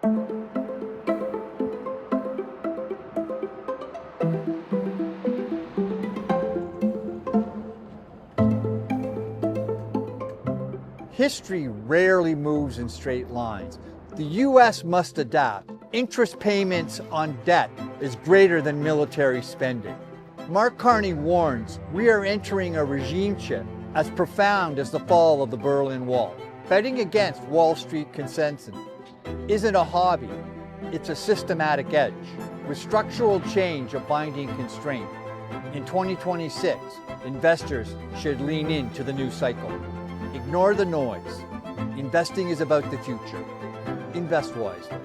History rarely moves in straight lines. The U.S. must adapt. Interest payments on debt is greater than military spending. Mark Carney warns we are entering a regime shift as profound as the fall of the Berlin Wall. Betting against Wall Street consensus isn't a hobby, it's a systematic edge, with structural change a binding constraint. In 2026, investors should lean into the new cycle. Ignore the noise. Investing is about the future. Invest wisely.